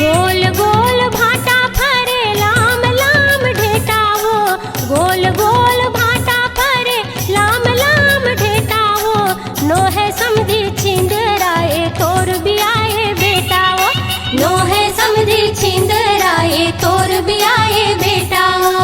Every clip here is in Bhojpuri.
गोल गोल भाटा फरे लाम लाम ढेटा वो, गोल गोल भाटा फरे लाम लाम ढेटा वो, नो है समधी छिंदराए तोर भी आए बेटा वो, नो है समधी छिंदराए तोर भी आए बेटा वो।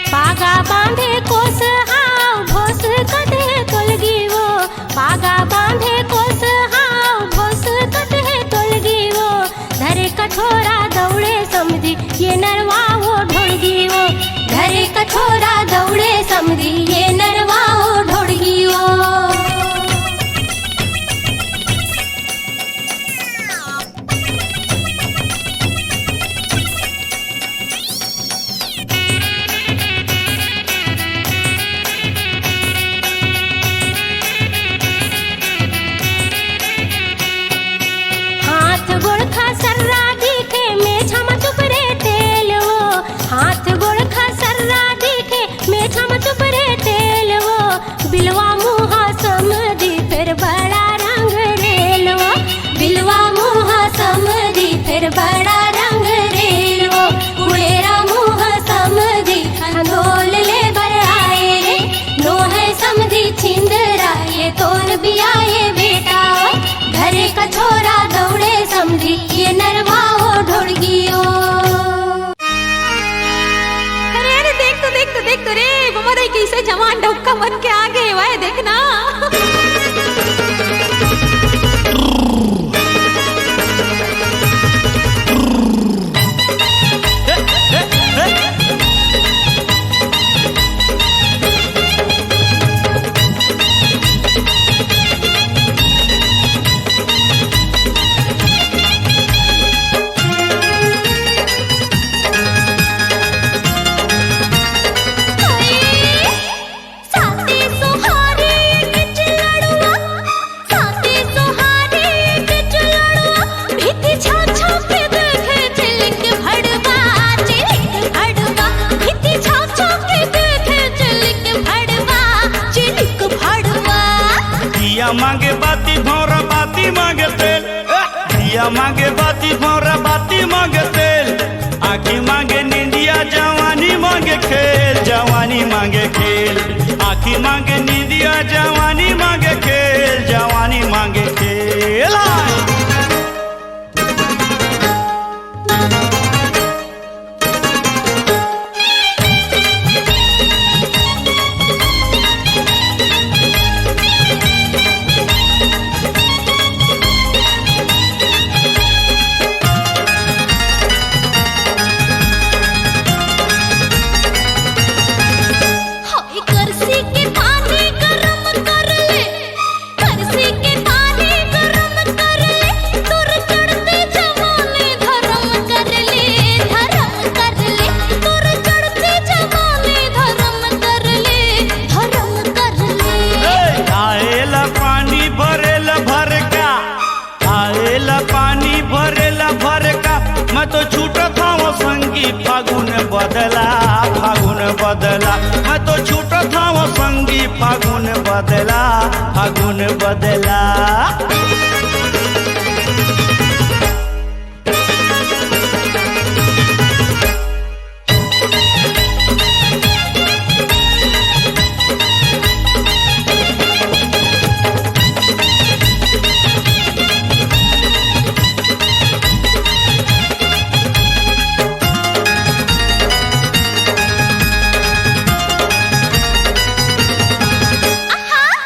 पागा बांधे कोस हाव भोस कटे तोलगी वो, पागा बांधे कोस हाव भोस कटे तोलगी वो, धरे कठोरा दौड़े समधी ये नरवा वो ढोड़गी वो, धरे कठोरा दौड़े समधी ये नरवा वो ढोड़गी वो। हाथ गोड़खा सर्रा दिखे मेछा में चुप रे तेल वो, हाथ गोड़खा सर्रा दिखे मेछा में चुप रे तेल वो, बिलवा मुहा समधी फिर बड़ा रंग रेल वो, बिलवा मुहा समधी फिर बड़ा रंग रेल वो, उड़ेरा मुहा समधी खंडोल ले बर आए रे, नो है समधी छिंदरा ये तोर भी आए बेटा वो, घरे का छोरा दौड़े समधी ये नरवा हो ढोड़गियो। अरे देख तो रे मम्मा दाई कैसे जवान डबका बन के आ गए वाह देखना। साथे सुहारे किच लड़ुआ, साथे सुहारे किच लड़ुआ, भीती छाप छाप के देखे चिलिक भड़वा, चिलिक भड़वा, भीती छाप छाप के देखे चिलिक भड़वा, चिलिक भड़वा। दिया मांगे बाती भौरा बाती मांगे तेल, दिया मांगे बाती भौरा बाती मांगे तेल, आखी मांगे निंदिया जवानी मांगे खेल, जवानी मांगे खेल, आखी मांगे निंदिया जवानी मांगे खेल, जवानी मांगे खेल। हाय करसी के पानी गरम कर ले, करसी के पानी गरम कर ले, तुर चढ़ते जवानी धर्म कर ले, धर्म कर ले, तुर चढ़ते जवानी धर्म कर ले, धर्म कर ले। आएला पानी भरेला भर का, आएला पानी भरेला भर का, मैं तो छूटा था वो संगी फागुन बदला, फागुन बदला, मैं तो छूटा था वो संगी फागुन बदला, फागुन बदला।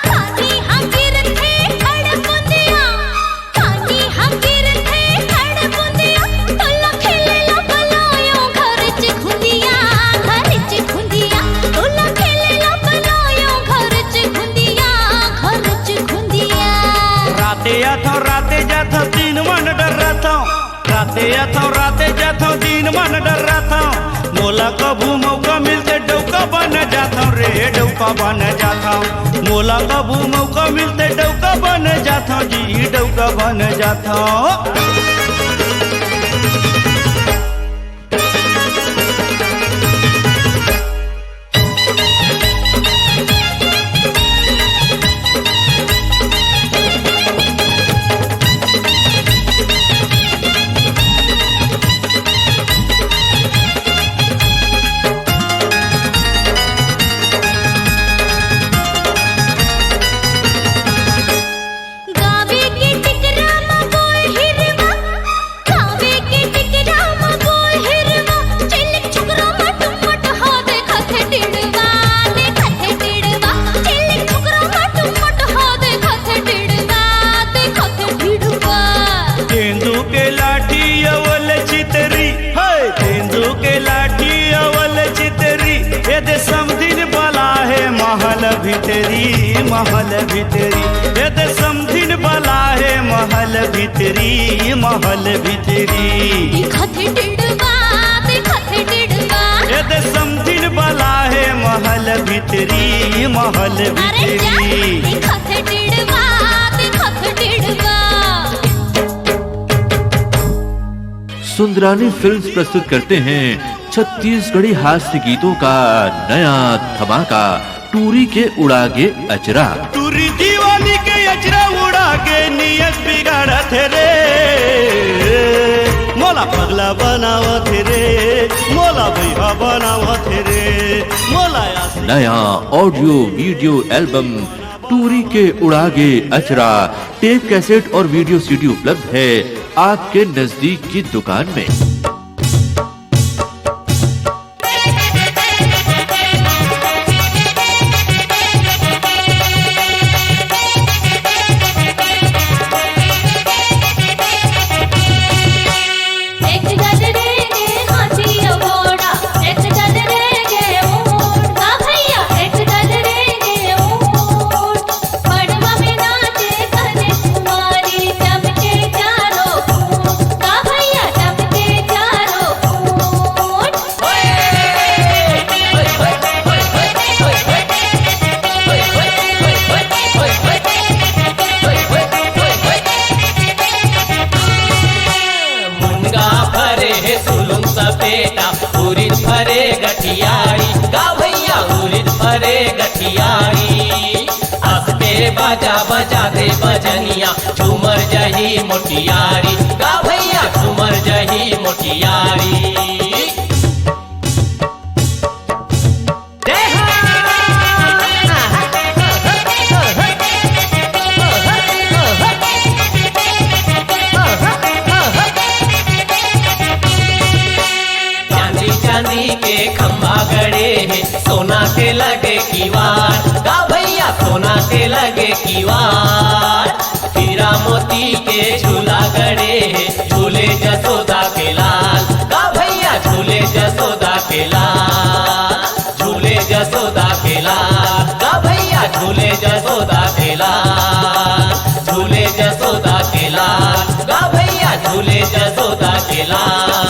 पानी हम गिर थे खड़ बुंदिया, पानी हम गिर थे खड़ बुंदिया, तोला खेलेला बनायो घर च खुंदिया, घर च खुंदिया, तोला खेलेला बनायो घर च खुंदिया, घर च खुंदिया। राते आथो राते जाथो तीन मन डर रहा था, राते आथो राते जाथो तीन मन डर रहा था, मोला कभू मौका मिलते डौका बन जाता हूँ रे, डौका बन जाता हूँ। मोला कभू मौका मिलते डौका बन जाता हूँ जी, डौका बन जाता हूँ। भितरी महल भितरी ये दे समधिन बला है महल भितरी, महल भितरी दिखत डिड़वा ये दे समधिन बला है महल भितरी, महल भितरी दिखत डिड़वा। सुंदरानी फिल्म्स प्रस्तुत करते हैं छत्तीसगढ़ी हास्य गीतों का नया धमाका, टूरी के उड़ागे अचरा। टूरी दीवानी के अचरा उड़ा के नियत बिगाड़त रे, मोला पगला बनावत रे, मोला भैया बनावत रे, मोला नया ऑडियो वीडियो एल्बम टूरी के उड़ागे अचरा टेप कैसेट और वीडियो सीडी उपलब्ध है आपके नजदीक की दुकान में। उरिद भरे गठियारी गा भैया, उरिद भरे गठियारी हंसते बाजा बजा दे बजनिया, झूमर जही मोटियारी गा भैया, झूमर जही मोटियारी। खंभा गड़े है सोना के लगे कीवार गा भैया, सोना के लगे कीवार। हीरा मोती के झूला गड़े है झूले जसोदा के लाल गा भैया, झूले जसोदा के लाल, झूले जसोदा के लाल गा भैया, झूले जसोदा के लाल, झूले जसोदा के लाल गा भैया, झूले जसोदा के लाल।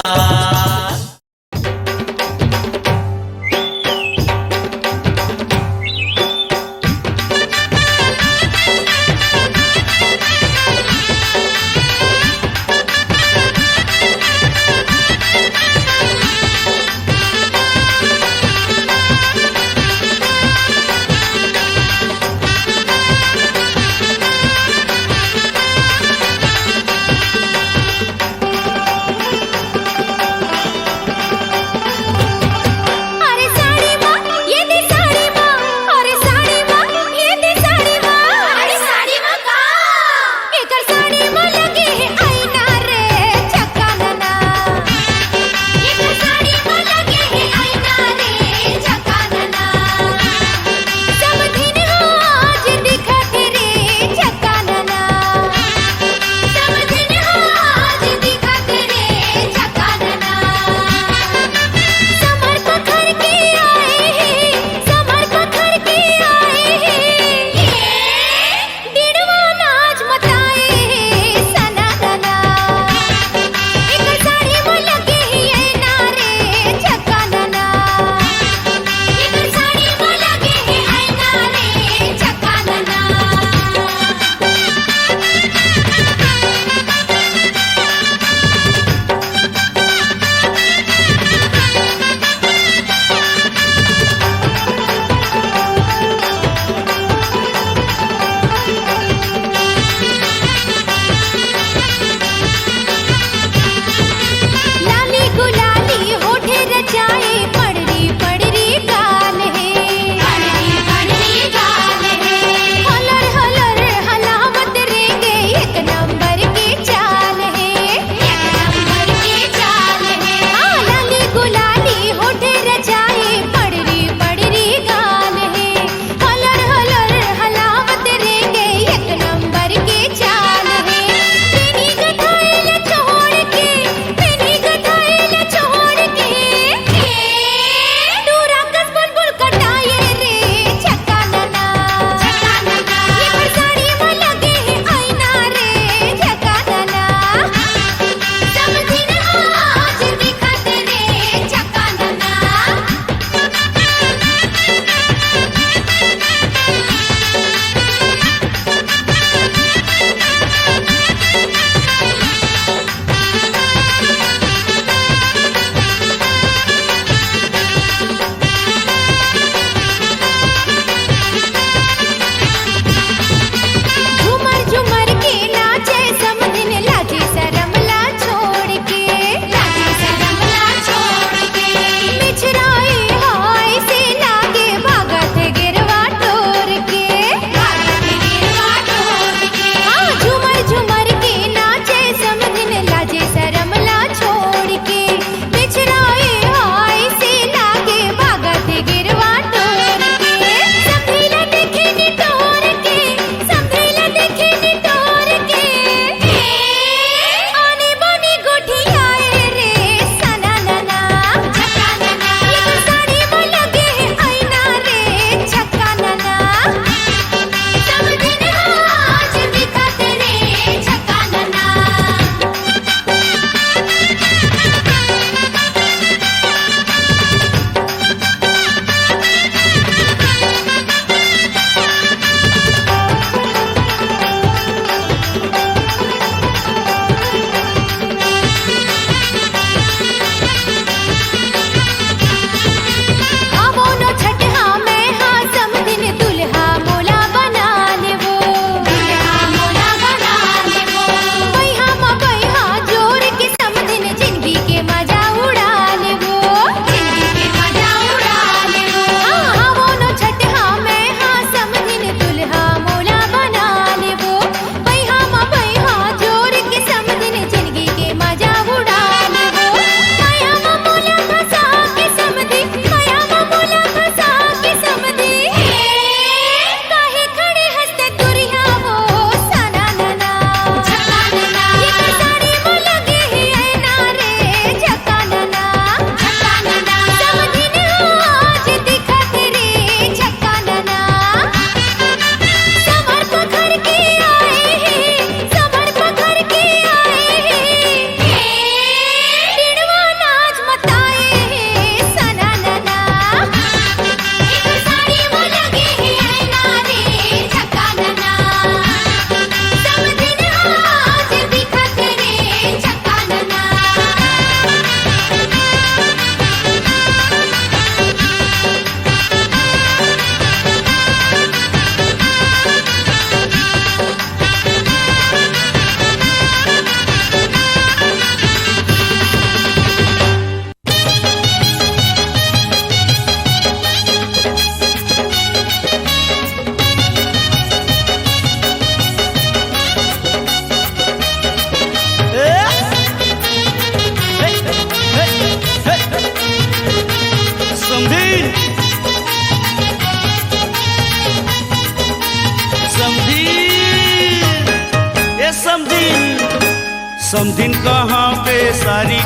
समधिन कहाँ पे सारी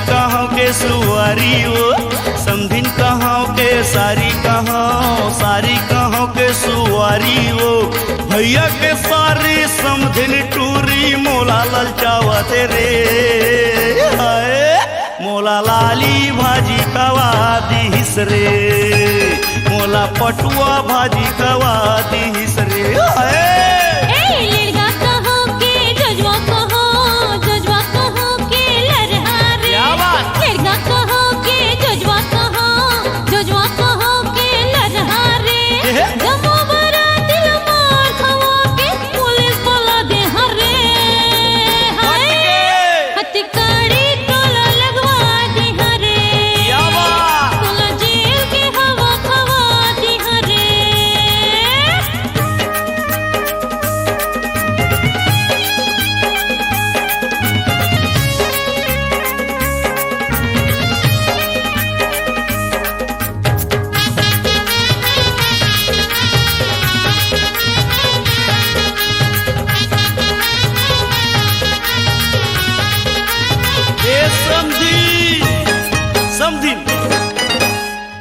कहाँ के सुवारी हो। समधिन कहाँ के सारी कहाँ के सुवारी हो। भैया के सारी समधिन टूरी मोला ललचावत रे। हाय मोला लाली भाजी खवा दीस रे। मोला पटुआ भाजी खवा दीस रे। हाय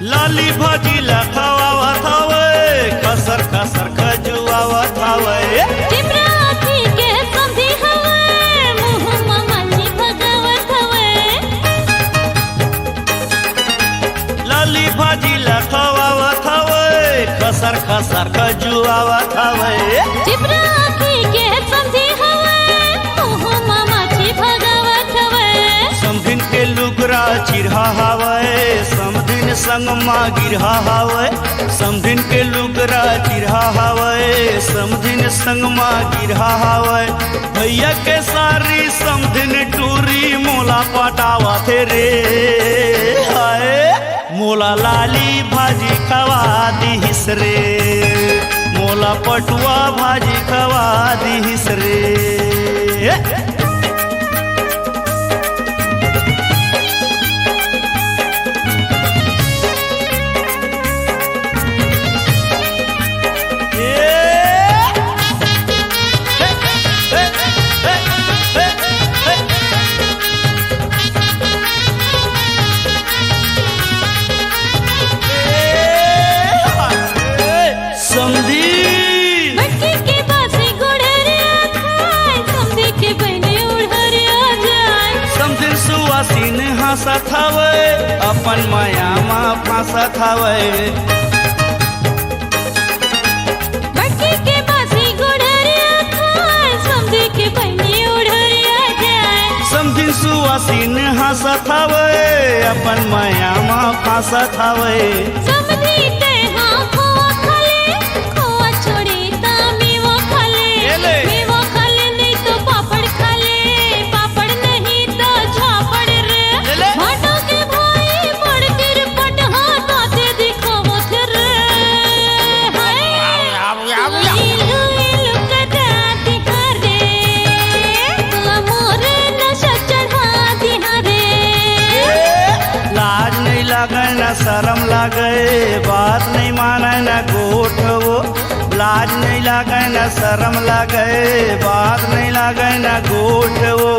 लाली भाजी ला खवावत हवे। कसर कसर खजुआवत हवे। लाली भाजी ला खवावत हवे। कसर कसर खजुआवत हवे। समधिन के लुगरा चिरहा हवे। समधिन संग माँ गिरहा हवे। समधिन के लुगरा चिरहा हवे। समधिन संग माँ गिरहा हवे। भैया के सारी समधिन टूरी मोला पटावत रे। हाय मोला लाली भाजी खवा दीस रे। मोला पटुआ भाजी खवा दीस रे। सुवासीन हंसत हवे। अपन माया माँ फंसत हवे। समधिन सुवासीन हंसत हवे। अपन माया माँ फंसत हवे। शर्म लागे बात नहीं माने न गोठ वो। लाज नहीं लागे न शर्म लागे बात नहीं लागे न गोठ वो।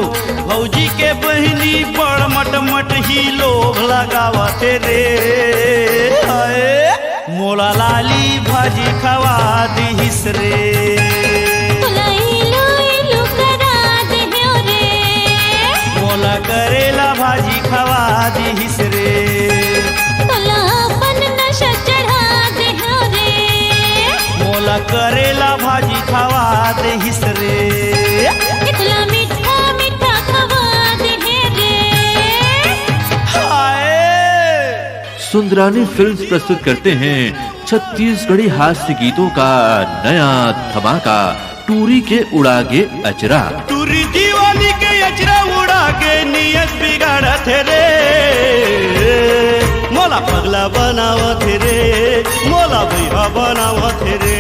भौजी के बहनी बड़ मट मट ही लोग लगावत रे। हाय मोला लाली भाजी खवा दीस रे। मोला करेला भाजी खवा दीस रे। मोला करेला भाजी खवा दीस रे। मीठा मीठा खवा दे रे। हाय सुंदरानी फिल्म्स प्रस्तुत करते हैं छत्तीसगढ़ी हास्य गीतों का नया धमाका टूरी के उड़ागे अचरा। टूरी दीवानी के अचरा उड़ा के नियत बिगाड़त रे। मोला पगला बनावत रे। मोला भैया बनावत रे।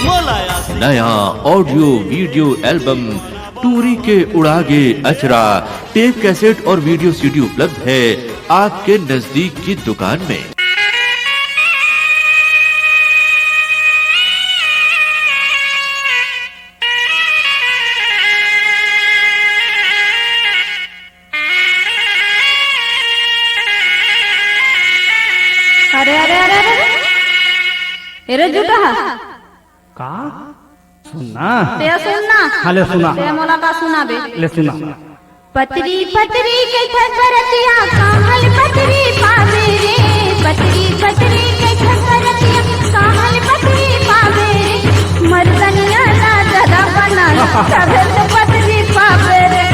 मोला नया ऑडियो वीडियो एल्बम टूरी के उड़ागे अचरा टेप कैसेट और वीडियो सीडी उपलब्ध है आपके नजदीक की दुकान में। अरे अरे अरे अरे जुटा का सुनना ते सुनना हाले सुना ते मोला का सुना बे ले सुना पतरी पतरी के खसरतिया काहल पतरी पावे रे पतरी पतरी के खसरतिया काहल पतरी पावे रे मर्दनिया ना दादा बनाल तबे तो पतरी पावे रे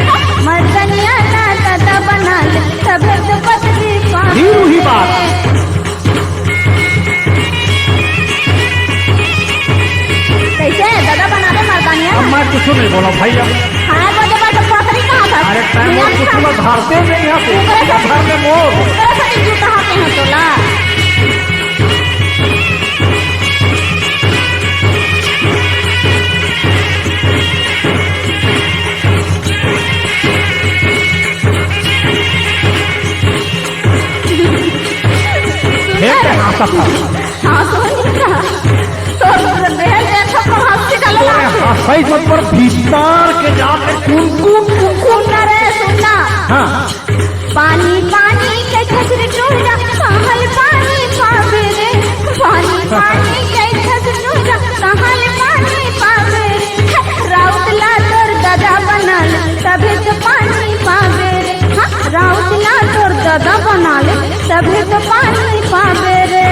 मर्दनिया ना दादा बनाल तबे तो पतरी पावे ही वही बात कैसे दादा बना दे मर्दानिया अब मैं कुछ नहीं बोला भैया हाँ बजे बजे पतरी कहाँ था अरे टाइम और कुछ लोग धारते नहीं यहाँ पे घर में मोर जूता हाथे हैं तोला एक हाथ था हाँ सुन तो देह देखो तो हॉस्पिटल तोरे हंसाई सब पर भीतर के जाके कून कून सुनना रे सुनना हाँ पानी पानी के खसर टूरा काहल पानी पावे रे पानी पानी के खसर टूरा काहल पानी पावे रे राउतला तोर दादा बनाल तबे तो पानी पावे रे हाँ राउतला तोर दादा बनाल तबे तो पानी पावे रे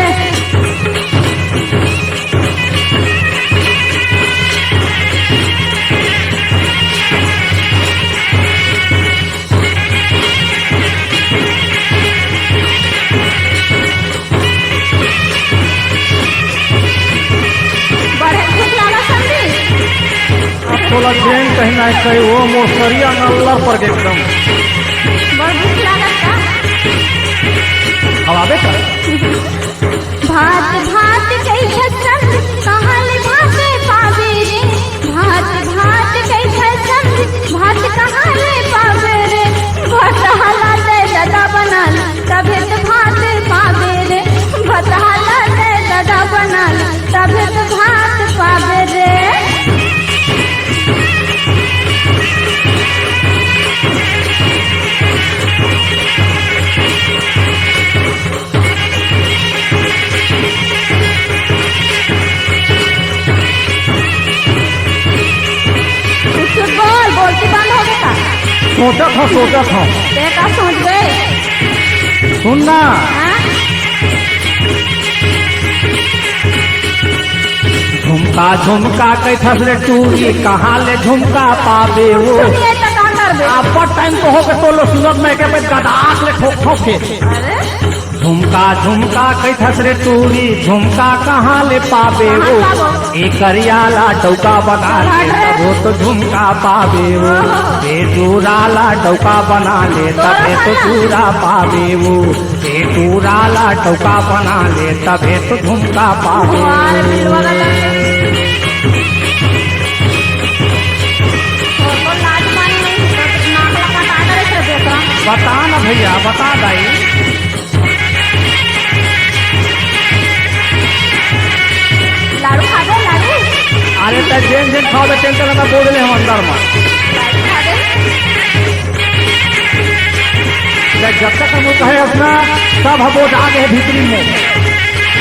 तोला जैन कहीं ना कहीं वो मोसरिया नल्लर पर के एकदम बड़ भूख लागत का हवाबे कर भात भात कैसे संग कहल भात पावे रे भात भात कैसे संग भात कहल पावे रे भात हाला दे दादा बनाल तबे तो भात पावे रे भात हाला दे दादा बनाल तबे तो भात पावे रे बोलती बंद हो गया सोचा था देखा सोच गए सुनना झुमका झुमका कैथा से टूरी कहाँ ले झुमका पावे वो ये तो का कर दे आप टाइम तो हो के तो लो सुनत में के पे गदाक ले ठोक ठोक के झुमका झुमका कैथा से टूरी झुमका कहाँ ले पावे वो एक करियाला डौका बना ले तबो तो झुमका पावे वो बेटूराला डौका बना ले तबे तो चूरा पावे वो बेटूराला डौका बना ले तबे तो झुमका पावे वो बता ना भैया बता दाई लाडू खा दे लाडू अरे तो जेन जेन खाओ टेंशन लगा बोल रहे हम अंदर में लाडू खा दे जब तक हम कहे अपना सब हम वो आगे भीतरी में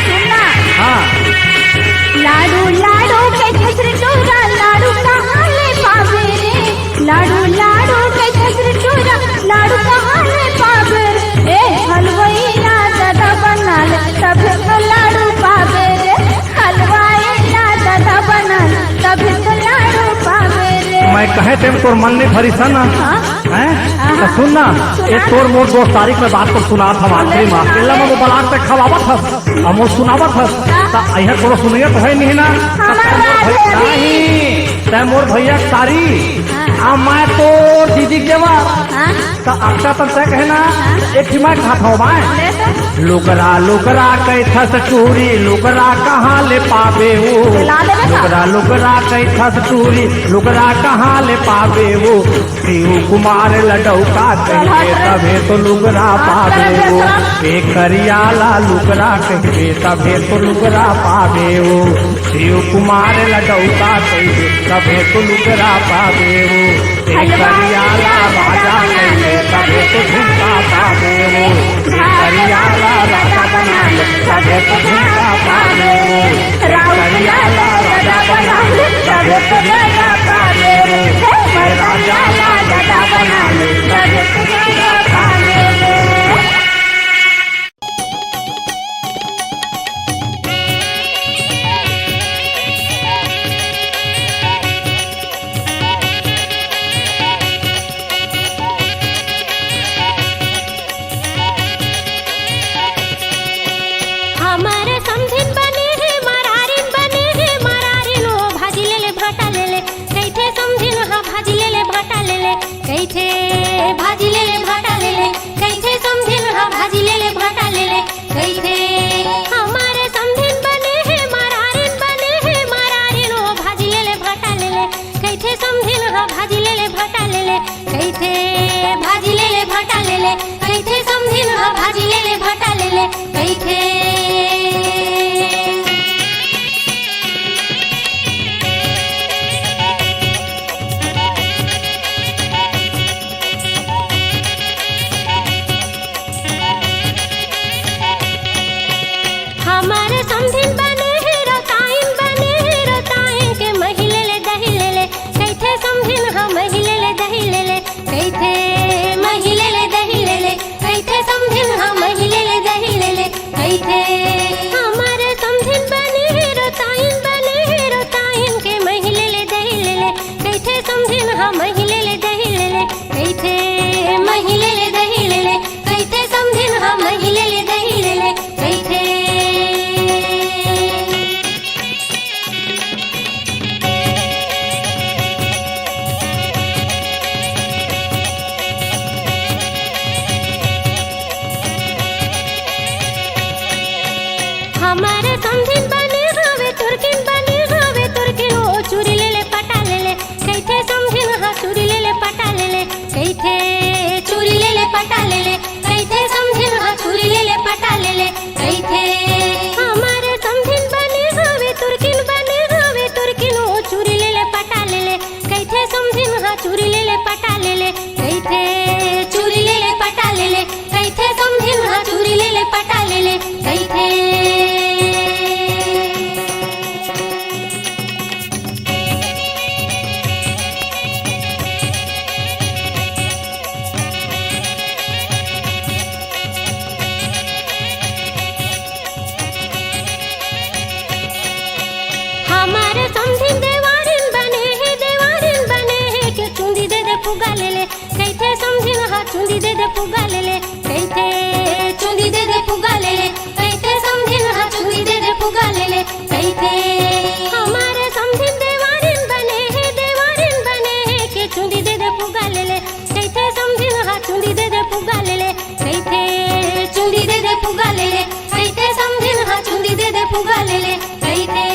सुनना हाँ लाडू लाडू के खसर टूरा लाडू कहाँ ले पावे रे लाडू लाडू के खसर टूरा लाडू कहाँ ले पावे रे हलवाईया दादा बनाल तबे तो लाडू पावे रे हलवाईया दादा बनाल तबे तो लाडू पावे रे मैं कहे थे तोर मन नहीं भरी सन हैं तो सुन ना ये तोर मोर दोस्त तारीख में बात को सुना था आखिरी माँ केला में वो बलाक पे खवावत था हम वो सुनावत था तो अहिया कोनो सुनिए तो है नहीं ना नहीं तै मोर भैया तारी आ मैं तो दीदी के बात तो अच्छा तो तय कहना एक ही मैं खाता हूँ मैं लुकरा लुकरा कैथा से चूरी लुकरा कहाँ ले पावे वो लुकरा लुकरा कैथा से चूरी लुकरा कहाँ ले पावे वो शिव कुमार लडौका कहे तबे तो लुकरा पावे वो एक करियाला लुकरा कहे तबे तो लुकरा पावे वो शिव कुमार लडौका कहे तबे तो लुकरा पावे वो एक करियाला राजा कहे तबे तो झुमका पावे वो एक करियाला राजा बना ले सभे के जगह पाले रे करिया लाल गदा बना ले सभे के जगह पाले रे राजा लाल गदा बना ले सभे के जगह पाले रे। हमारे समधिन बने हैं मरारिन बने हैं मरारिन ओ भाजी ले ले भाटा ले ले कैथे समधिन हाँ भाजी ले ले भाटा ले ले कैथे भाजी ले ले भाटा ले ले कैथे समधिन हाँ भाजी ले ले भाटा ले ले कैथे हमारे समधिन बने हैं मरारिन ओ भाजी ले ले भाटा ले ले कैथे समधिन हाँ भाजी ले ले भाटा ले ले कैथे भाजी ले ले भाटा ले ले कैथे समधिन हाँ भाजी ले ले भाटा ले ले कैथे हमारे समधिन बने हैं रोताइन के महिले ले दही ले ले कैथे समधिन हाँ महिले ले दही ले ले कैथे महिले ले दही ले ले कैथे समधिन हाँ महिले ले दही ले ले कैथे हमारे समधिन बने हैं रोताइन के महिले ले दही ले ले कैथे समधिन हाँ महिले ले दही ले ले कैथे महिले ले दही ले ले कैथे समधिन हाँ महिले ले दही ले ले कैथे हमारे समधिन बने हवे तुर्किन ओ चूरी ले ले पटा ले ले कैथे समधिन हाँ चूरी ले ले पटा ले ले कैथे चूरी ले ले पटा ले ले कैथे समधिन हाँ चूरी ले ले पटा ले ले कैथे हमारे समधिन बने हवे तुर्किन ओ चूरी ले ले पटा ले ले कैथे समधिन हाँ चूरी ले ले पटा ले ले कैथे चूरी ले ले पटा ले ले कैथे समधिन हाँ चूरी ले ले पटा ले ले कैथे हमारे समधिन देवारिन बने हैं के चुंदी दे दे फुगा ले ले कैथे समधिन हाँ चुंदी दे दे फुगा ले ले कैथे चुंदी दे दे फुगा ले ले कैथे समधिन हाँ चुंदी दे दे फुगा ले ले कैथे हमारे समधिन देवारिन बने हैं के चुंदी दे दे फुगा ले ले कैथे समधिन हाँ चुंदी दे दे फुगा ले ले कैथे चुंदी दे दे फुगा ले ले कैथे समधिन हाँ चुंदी दे दे फुगा ले ले कैथे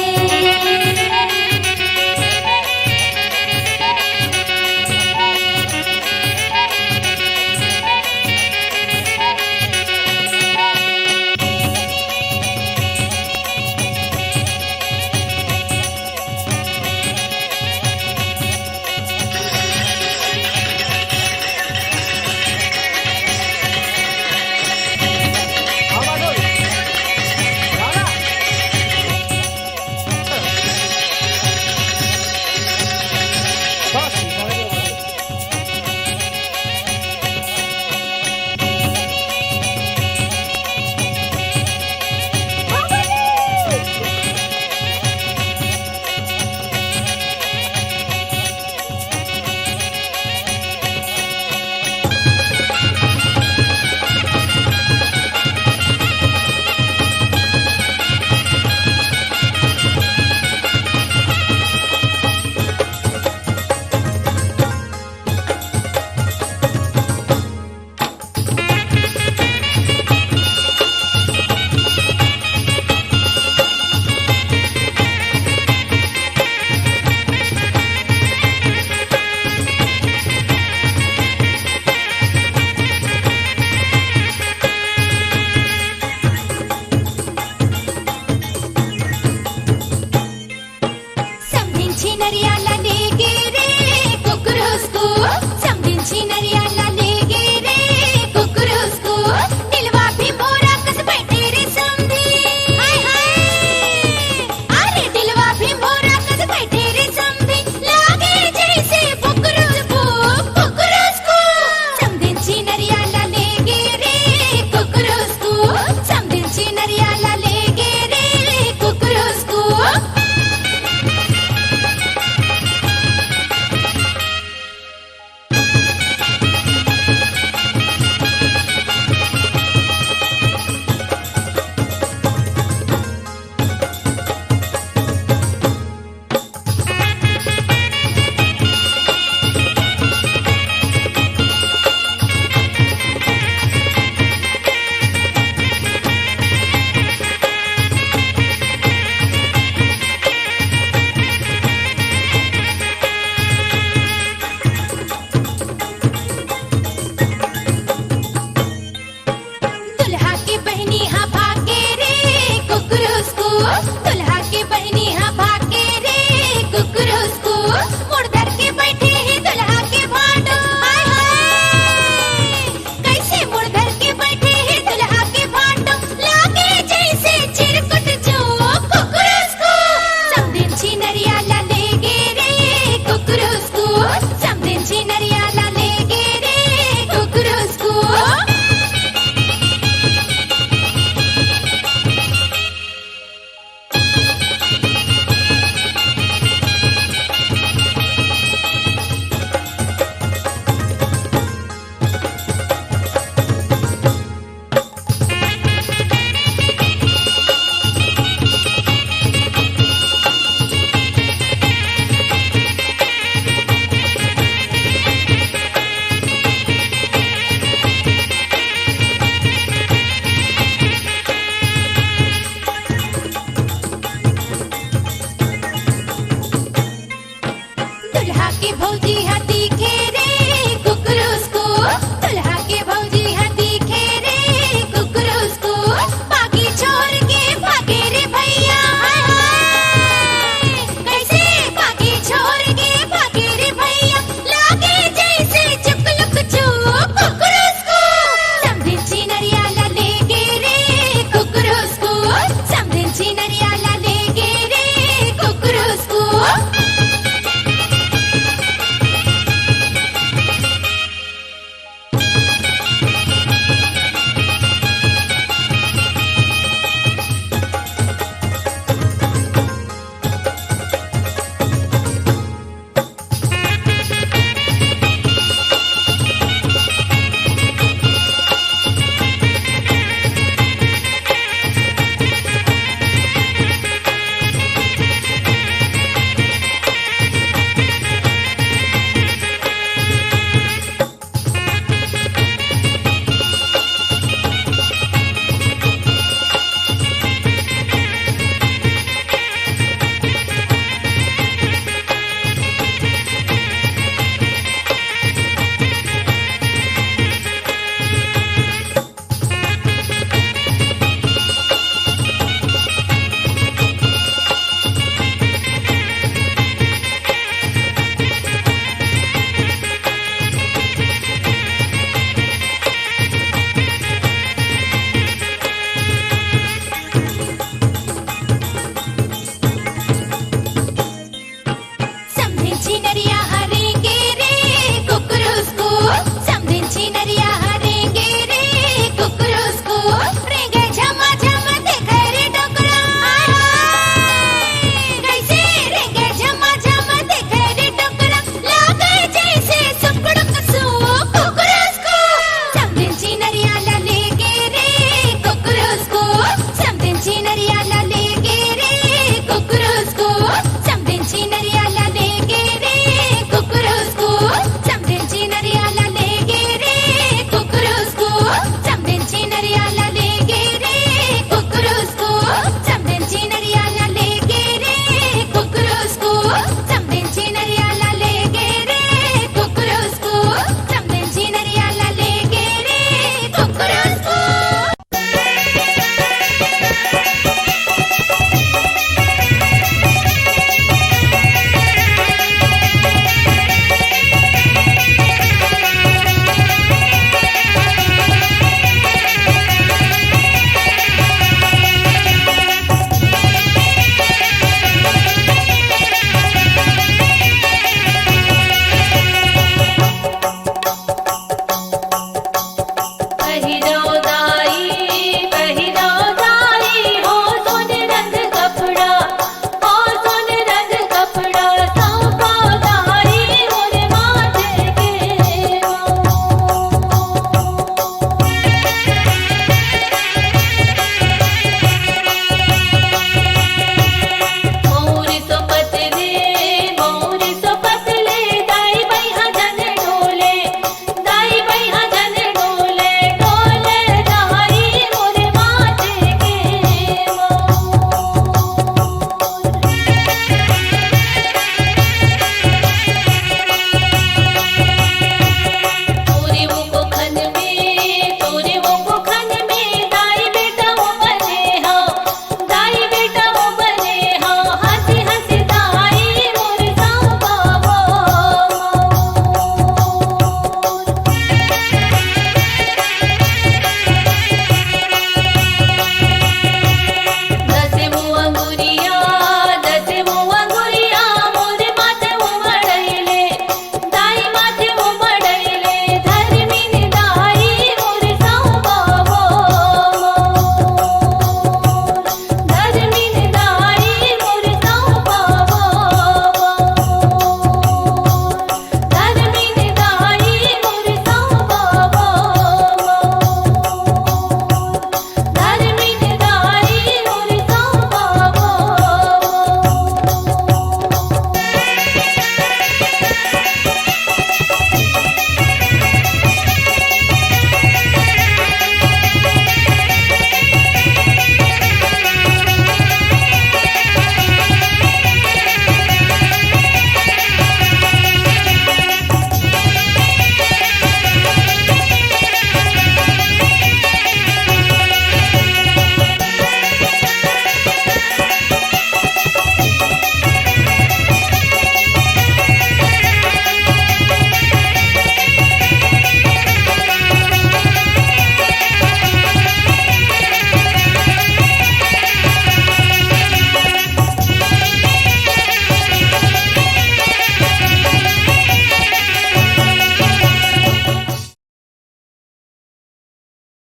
तीखे